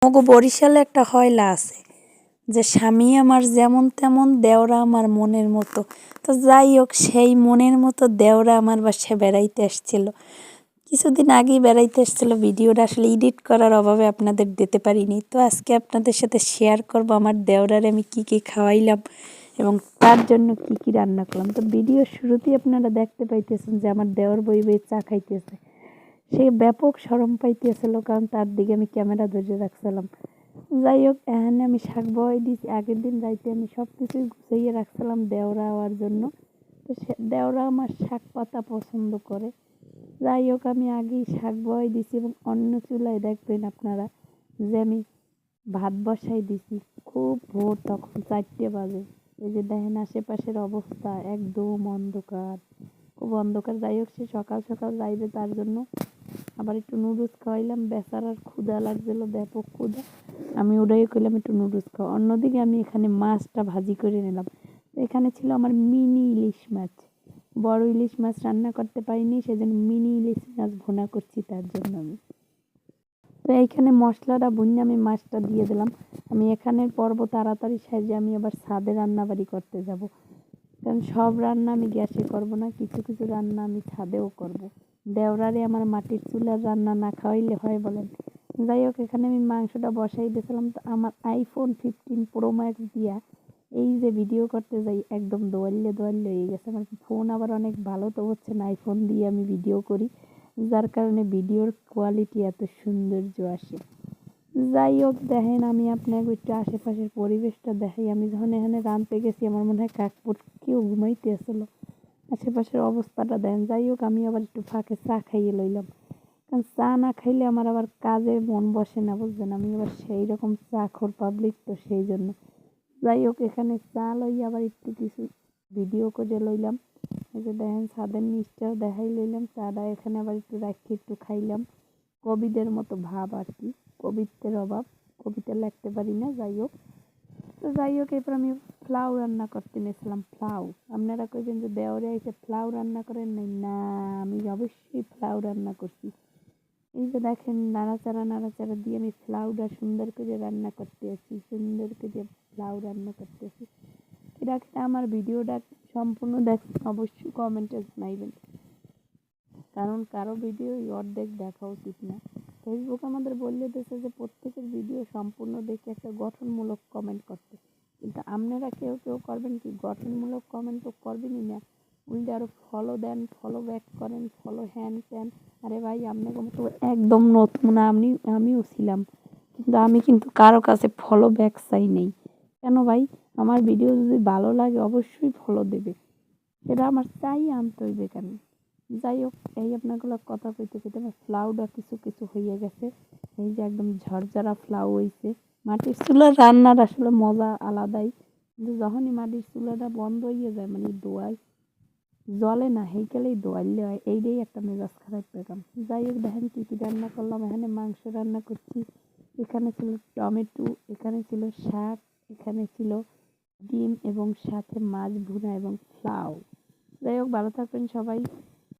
মগো বরিশালে একটা হয়লা আছে যে স্বামী আমার যেমন তেমন দেওরা আমার মনের মতো। তো যাই হোক, সেই মনের মতো দেওরা আমার বাসায় বেড়াইতে আসছিল। কিছুদিন আগেই বেড়াইতে আসছিল, ভিডিওটা আসলে এডিট করার অভাবে আপনাদের দিতে পারিনি। তো আজকে আপনাদের সাথে শেয়ার করব আমার দেওরারে আমি কি কি খাওয়াইলাম এবং তার জন্য কি কি রান্না করলাম। তো ভিডিওর শুরুতেই আপনারা দেখতে পাইতেছেন যে আমার দেওর বই চা খাইতেছে। সে ব্যাপক শরম পাইতেছিল, কারণ তার দিকে আমি ক্যামেরা ধরে রাখছিলাম। যাই হোক, এখানে আমি শাক বয় দিয়েছি। আগের দিন রাইতে আমি সব কিছুই গুছিয়ে রাখছিলাম দেওরা হওয়ার জন্য। তো দেওরা আমার শাক পাতা পছন্দ করে। যাই হোক, আমি আগেই শাক বয় দিছি এবং অন্য চুলায় দেখবেন আপনারা যে আমি ভাত বসাই দিছি। খুব ভোর, তখন 4টে বাজে। এই যে দেখেন আশেপাশের অবস্থা একদম অন্ধকার, খুব অন্ধকার। যাই হোক, সে সকাল সকাল যাইবে, তার জন্য আবার একটু নুডলস খাওয়াইলাম। বেচারার ক্ষুধা লাগছিল, ব্যাপক ক্ষুধা। আমি ওটাই কইলাম একটু নুডলস খাও। অন্যদিকে আমি এখানে মাছটা ভাজি করে নিলাম। এখানে ছিল আমার মিনি ইলিশ মাছ। বড় ইলিশ মাছ রান্না করতে পারিনি, সেজন্য মিনি ইলিশ মাছ ভুনা করছি তার জন্য আমি। তো এইখানে মশলাটা ভুনে আমি মাছটা দিয়ে দিলাম। আমি এখানের পর্ব তাড়াতাড়ি সাইজে আমি আবার ছাদে রান্নাবাড়ি করতে যাব, কারণ সব রান্না আমি গ্যাসে করব না, কিছু কিছু রান্না আমি ছাদেও করব। দেওরারে আমার মাটির চুলার রান্না না খাওয়াইলে হয় বলেন? যাই হোক, এখানে আমি মাংসটা বসাই দিয়েছিলাম। তো আমার iPhone 15 Pro Max দিয়া এই যে ভিডিও করতে যাই একদম দোয়াল্লে দোয়াল্লে হয়ে গেছে। আমার ফোন আবার অনেক ভালো তো হচ্ছে না, আইফোন দিয়ে আমি ভিডিও করি, যার কারণে ভিডিওর কোয়ালিটি এত সৌন্দর্য আসে। যাই হোক, দেখেন আমি আপনাকে একটু আশেপাশের পরিবেশটা দেখাই। আমি যখন এখানে রাঁধতে গেছি, আমার মনে হয় কাকপুর কেউ ঘুমাইতে আসলো। আশেপাশের অবস্থাটা দেন। যাই হোক, আমি আবার একটু ফাঁকে চা খাইয়ে লইলাম, কারণ চা না খাইলে আমার আবার কাজে মন বসে না, বুঝলেন? আমি আবার সেই রকম চা খোর পাবলিক, তো সেই জন্য। যাই হোক, এখানে চা লই আবার একটু কিছু ভিডিও করে লইলাম। এই যে দেখেন ছাদের নিচটাও দেখাই লইলাম। চাটা এখানে আবার একটু রাখি, একটু খাইলাম। কবিদের মতো ভাব আর কি, কবিত্বের অভাব, কবিতা লিখতে পারি না। যাই হোক, তো যাই হোক, এরপর আমি ফ্লাউ রান্না করতে নিয়েছিলাম। ফ্লাউ, আপনারা কইবেন যে দেওরে এসে ফ্লাউ রান্না করেন নাই? না, আমি অবশ্যই ফ্লাউ রান্না করছি। এই যে দেখেন নাড়াচাড়া নাড়াচাড়া দিয়ে আমি ফ্লাউটা সুন্দর করে রান্না করতে আছি, সুন্দর করে ফ্লাউ রান্না করতে আছি। এটা আমার ভিডিওটা সম্পূর্ণ দেখেন, অবশ্যই কমেন্টে জানাইবেন, কারণ কারো ভিডিও অর্ধেক দেখা উচিত না। ফেসবুক আমাদের বললে দিয়েছে যে প্রত্যেকের ভিডিও সম্পূর্ণ দেখে একটা গঠনমূলক কমেন্ট করতে, কিন্তু আপনারা কেউ কেউ করবেন কি, গঠনমূলক কমেন্ট তো করবেনই না, উল্টে আরও ফলো দেন, ফলো ব্যাক করেন, ফলো হ্যান ত্যান। আরে ভাই, আপনাকে মতো একদম নতুন আমিও ছিলাম, কিন্তু আমি কিন্তু কারো কাছে ফলো ব্যাক চাই নেই। কেন ভাই? আমার ভিডিও যদি ভালো লাগে অবশ্যই ফলো দেবে, সেটা আমার চাই আনতে হইবে কেন? যাই হোক, এই আপনাগুলো কথা কইতে কইতে আমার ফ্লাউটা কিছু কিছু হইয়া গেছে। এই যে একদম ঝরঝরা ফ্লাউ হইছে। মাটির চুলার রান্নার আসলে মজা আলাদাই, কিন্তু যখনই মাটির চুলাটা বন্ধ হইয়া যায়, মানে দোয়াই জ্বলে না, সেইকালেই দোয়াইলে হয়, এইটাই একটা মেজাজ খারাপ পেতাম। যাই হোক, দেখেন কী কী রান্না করলাম। এখানে মাংস রান্না করছি, এখানে ছিল টমেটো, এখানে ছিল শাক, এখানে ছিল ডিম এবং সাথে মাছ ভুনা এবং ফ্লাউ। যাই হোক, ভালো থাকবেন সবাই।